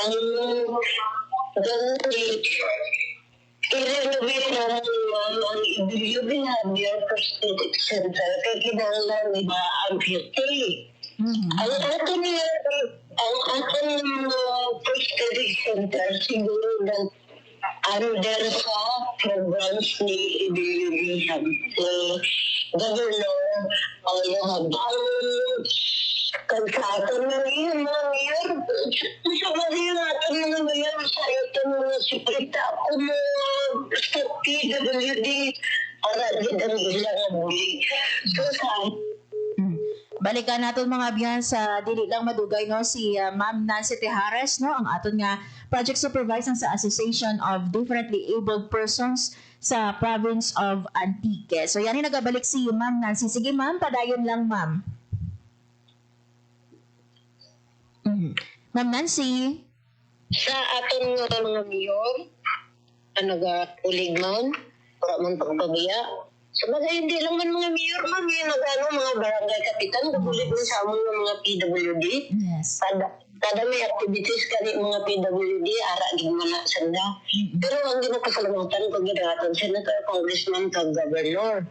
ang i-renovate na ang i-bilyo binabiyang prosthetic center kaya kinahanglan nila ang beauty. Ang ating prosthetic center siguro na under sa programs ni i-bilyo rehab ni Governor Paulo Mabierna. Kalsatan na rin, mga mayor. Sa mga natin mga mayor, sa ito mga siprita o mga sa PWD, para din ang ilang bulig. So, balikan natin mga biyan sa dili lang madugay no si Ma'am Nancy Tejares no ang aton nga project supervisor sa Association of Differently Abled Persons sa province of Antique. So yan yung nagabalik si Ma'am Nancy. Sige ma'am, padayon lang ma'am. Ma'am Nancy. Sa ating mga mayor, nag-ulig man, para man pagpabiya. Sa bagay, hindi lang man mga mayor, ma'am, yung mga barangay kapitan, nagulig mo sa among mga PWD. Yes. Kada may activities kani mga PWD, ara gimana sanda. Pero ang ginapasalamatan ko ginaton, Senator, Congressman, kag Governor.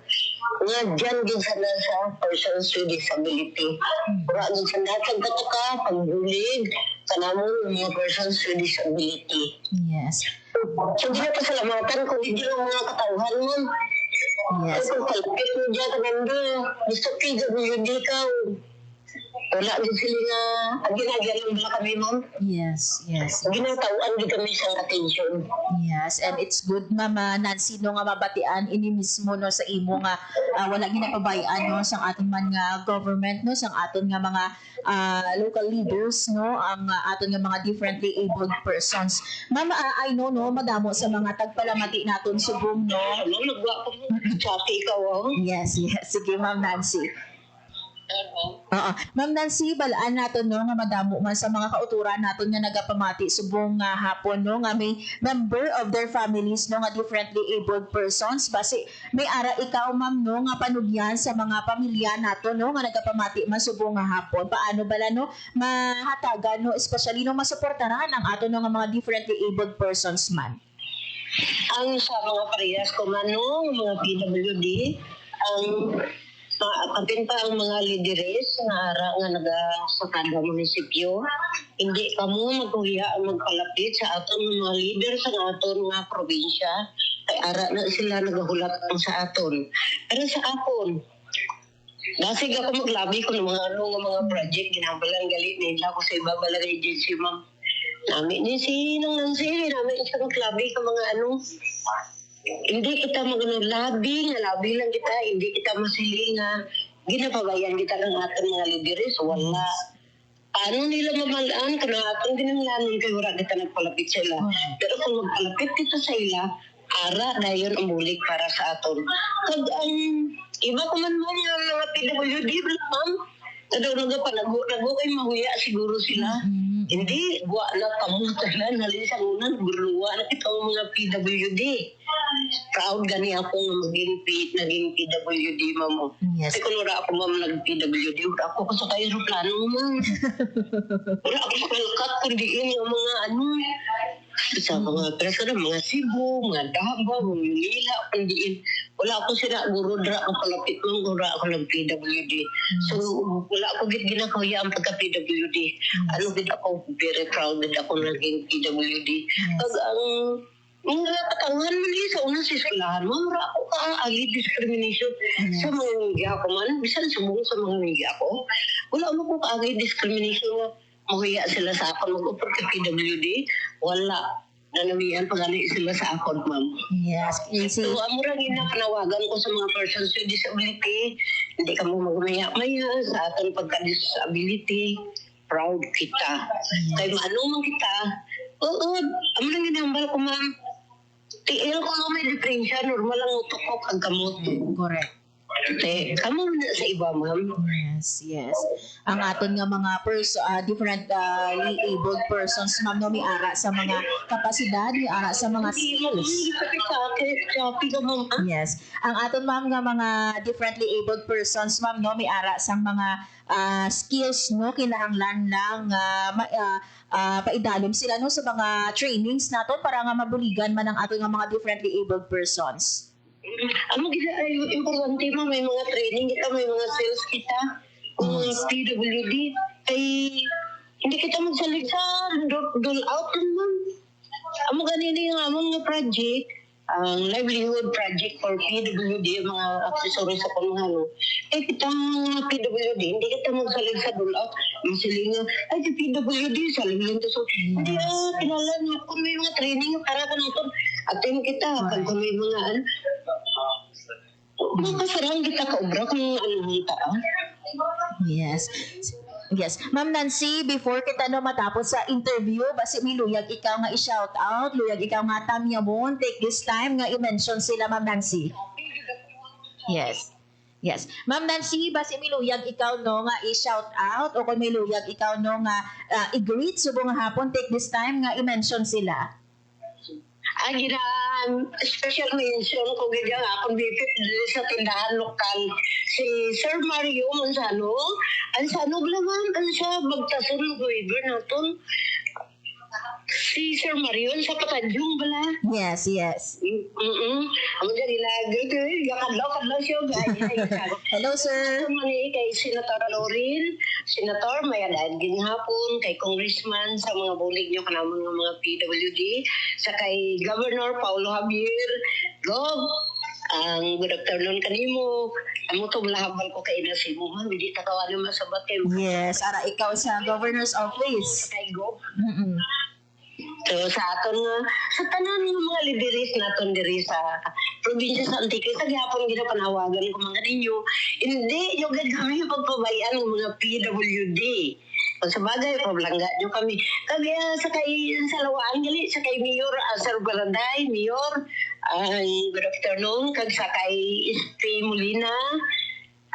Nga dyan din sana sa persons with disability. Ura din sanda, pagkataka, pagbulig, kanamon mga persons with disability. Yes. So, ginapasalamatan ko hindi yung mga katauhan mo. Yes. Kung kalapit mo dyan, kanando, gusto PWD ka, wala din sila nga, ang ginagalang ba kami, ma'am? Yes, yes. Ginatawaan din kami sa attention. Yes, and it's good, Mama Nancy, no nga mabatian, ini mismo, no, sa imo nga, wala ginapabayaan, no, sa ating man nga government, no, sa aton nga mga local leaders, no, ang aton nga mga differently abled persons. Mama, I know, no, madamo sa mga tagpalamati naton subong, no. Nagwa ko mo, chapi ka, oh. Yes, yes. Sige, Ma'am Nancy. Oo. Ma'am Nancy, balaan naton no nga madamo man sa mga kauturan naton nga nagapamati subong nga hapon no nga may member of their families no nga differently abled persons basi may ara ikaw ma'am no nga panugyan sa mga pamilya naton no nga nagapamati man subong nga hapon. Paano bala no mahatagan no especially no masuportaran ang aton no nga mga differently abled persons man? Ang sa mga parehas ko man no, mga PWD, ang kapin pa ang mga lideres nga ara nga naga sa kada munisipyo, hindi kamo magkuya ang magpalapit sa aton mga leader sa aton nga probinsya, kay ara na sila nagahulat sa aton. Pero sa akon, dasig ako maglabi ko ng mga mga project, ginabalan galit nila ako sa ibabalang agency, ma'am. Namin ni si Nancy, namin siya maglabi ka mga hindi kita labi lang kita, hindi kita masilinga, ginapabayan kita ng ating mga lideres, wala. Paano nila mamalaan ka na atong ginamlanon kay wala kita nagpalapit sa ila. Pero kung magpalapit kita sa ila, ara na yun ang bulik para sa aton. Kag ang iba ko man mo nga mga PWD, ma'am, nadaw panago kay mahuya siguro sila. Hindi, buwa na kamutalan, halisa ngunan, burluwa na itong mga PWD. Proud gani ako nga naging PWD, ma'am. Yes. Kasi kung wala ako, ma'am, nag-PWD, wala ako sa aeroplano, ma'am. Wala ako sa kalkat, kundi yung mga sa mga presyo mga Cebu, mga Davao, mga Manila, kundi wala ako sinaguro dra ang palapit mong gura ako ng PWD. So, wala ako ginakawaya ang pagka-PWD. Gid ako, very proud din ako naging PWD. Pag ang mga katangan mo sa unang sisulahan, mara ako kaagi discrimination sa mga nangyayaw ko man. Bisan subong sa mga nangyayaw ko. Wala mo ko kaagi discrimination nga mahuya sila sa akon mag-upod ka PWD. Wala. Nanamihan pagani sila sa akon, ma'am. Yes, easy. So, amurang panawagan ko sa mga persons with disability. Hindi ka mo magmaya-maya sa ating pagka-disability. Proud kita. Kaya maanong man kita, amurang ginambal ko, ma'am. TL ko lang may diferensya, normal lang utok ko kag kamot. Correct. Kamo na sa iba, ma'am. Yes. Ang aton nga mga differently abled persons, ma'am, no, may ara sa mga kapasidad, may ara sa mga skills. Yes. Ang aton, ma'am, nga mga differently abled persons, ma'am, no, may ara sa mga skills, no, kinahanglan lang paidalom sila no sa mga trainings naton para nga mabuligan man ang aton nga mga differently abled persons. Amo gina importante mo may mga training kita, may mga sales kita, mga PWD ay hindi kita magsalig sa dole out man. Amo ganini nga among nga project, ang livelihood project for PWD, mga accessories sa pamahalo. Eh kita mga PWD, hindi kita magsalig sa dole out. Masilinga, ay di PWD, saling yun to. So, hindi kilala nga kung may mga training para ka natin. Atin kita, kung may mga makasarang kita ka obra kung kita. Yes. Yes. Ma'am Nancy, before kita no matapos sa interview, basi may luyag ikaw nga i-shout out, luyag ikaw nga tamyamon, take this time nga i-mention sila, Ma'am Nancy. Yes. Yes. Ma'am Nancy, basi may luyag ikaw no nga i-shout out o kung may luyag ikaw no nga i-greet subong nga hapon, take this time nga i-mention sila. Special mention ko ganyan akong bipit sa tindahan lokal. Si Sir Mario Manzano, ang sanog naman, ang siya magtasun ng waiver natin. Si Sir Mario, sa Patanjong bala. Yes. Ang dyan ilagay ko, yakadlaw siya, guys. Hello, sir. Kay Senator Lorin, Senator Mayadad Ginhapon, kay Congressman sa mga bulig nyo kanamon ng mga PWD, sa kay Governor Paulo Javier, Gov, ang good afternoon kanimo. Amo to malahambal ko kay Nasimo, man, hindi takawan mo masabat kay. Yes, ara ikaw sa Governor's Office. Kay Gov. So sa aton nga sa tanan ng mga lideres naton diri sa probinsya sa Antique, sa gihapon ginapanawagan ko mga ninyo, hindi yung kami pagpabayaan ng mga PWD. Kung sa bagay, pablangga nyo kami. Kaya sa kay sa lawaan gali, sa kay Mayor Sir Baladay, Mayor, good afternoon, kag sa kay SP Molina,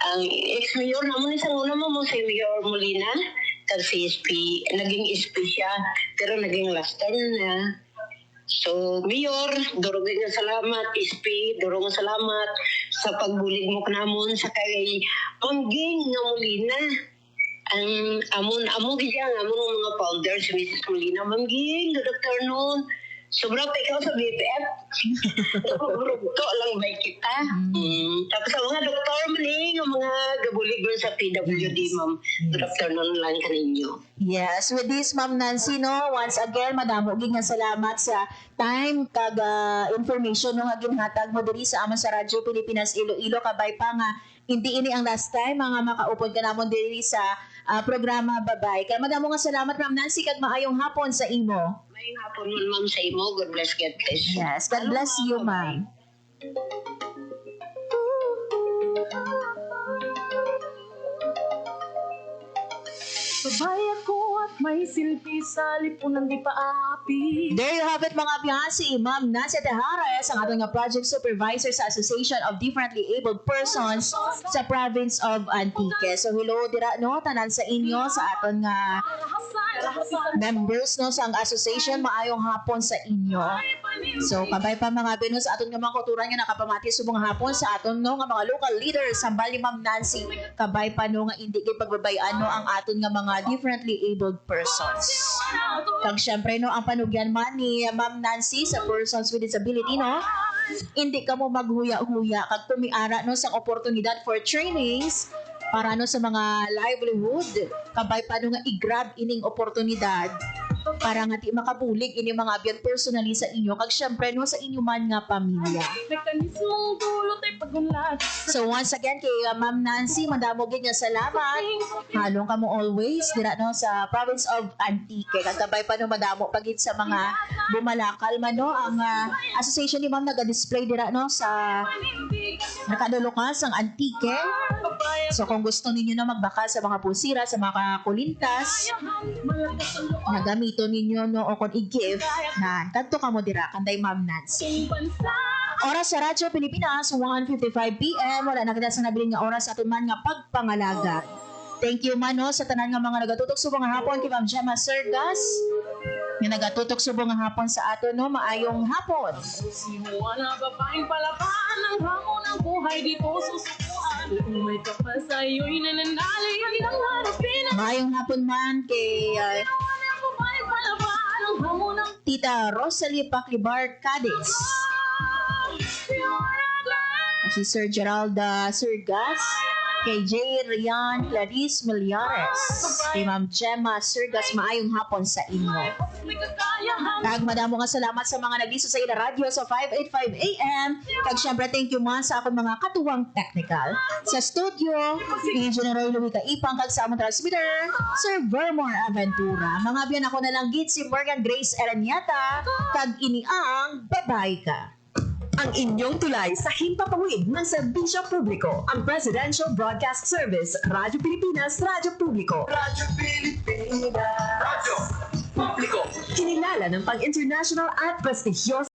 Ang ex-mayor naman isang una mo si Mayor Molina, kag CSP, naging SP siya, pero naging last term na. So, Mayor, durugin nga salamat, SP, durugin nga salamat sa pagbulig mo kanamon sa kay Pangging nga Molina. Ang amon giyang amon mga founders, si Mrs. Molina, Mangging, good afternoon. Sobra pa ikaw sa BPF. Nagugurugto lang ba kita? Tapos ang mga doktor maning, ang mga gabulig mo sa PWD, ma'am. Good afternoon lang kaninyo. Yes, with this, Ma'am Nancy, no, once again, madamo gid nga salamat sa time kag information no nga ginhatag mo diri sa amon sa Radyo Pilipinas Iloilo, kabay pa nga hindi ini ang last time mga makaupod ka namon diri sa programa Babay. Kaya madamo nga salamat, Ma'am Nancy, kag maayong hapon sa imo. May hapon nun, ma'am, sa imo. God bless, God bless. Yes, God bless you, ma'am. Sabay ako at may silbi sa lipunan di paapi. There you have it, mga biyasi. Ma'am Nancy Tejares, ang ating project supervisor sa Association of Differently Abled Persons sa province of Antique. So hello dira no tanan sa inyo sa aton nga members no sa association, maayong hapon sa inyo. So kabay pa mga binos sa aton nga mga kultura nga nakapamati subong hapon sa aton no nga mga local leaders sa Bali, Ma'am Nancy, kabay pa no nga hindi gid pagbabayan no ang aton nga mga differently abled persons. Kag syempre no ang panugyan man ni Ma'am Nancy sa persons with disability no, hindi ka mo maghuya-huya kag tumiara no sa oportunidad for trainings para no sa mga livelihood, kabay pa no nga i-grab ining oportunidad para nga di makabulig ini mga abyan personally sa inyo kag syempre no sa inyo man nga pamilya. Mekanismong dulot ay pagunlad. So once again kay Ma'am Nancy, madamo gid nga salamat. Halong ka mo always dira no sa province of Antique. Kagabay pa no madamo pagid sa mga bumalakal man no ang association ni Ma'am naga-display dira no sa nakadulukas ang Antique. So kung gusto ninyo na magbaka sa mga pulsira, sa mga kulintas, na gamiton ninyo no o kung i-give na kadto ka mo dira kanday Ma'am Nancy. Oras sa Radyo Pilipinas 1:55 PM, wala na kita sa nabiling nga oras sa aton man nga pagpangalaga. Thank you man no sa tanan nga mga nagatutok subong nga hapon kay Ma'am Gemma Sergas nga nagatutok subong nga hapon sa aton no, maayong hapon. Simuan na babaeng palaban ang hamon ng buhay di ko susukuan. Kung may kapal sa'yo'y nananali ang harapin ang Maayong hapon man kay babaeng palaban ang hamon ng Tita Rosalie Paclibar Cadiz, si Sir Geralda Sergas, kay J. Rian Clarice Millares, kay Ma'am Gemma Sergas, maayong hapon sa inyo. Kag madamo nga salamat sa mga nagliso sa ila radyo sa 585 AM. Kag syempre thank you man sa akong mga katuwang technical. Sa studio, ni General Louie Kaipang kag sa among transmitter, Sir Vermore Aventura. Mga biyan ako na lang gid si Morgan Grace Eraniata, kag ini ang Babay Ka. Ang inyong tulay sa himpapawid ng serbisyo publiko, ang Presidential Broadcast Service, Radyo Pilipinas, Radyo Publiko. Radyo Pilipinas. Radyo Publiko. Kinilala ng pang-international at prestigious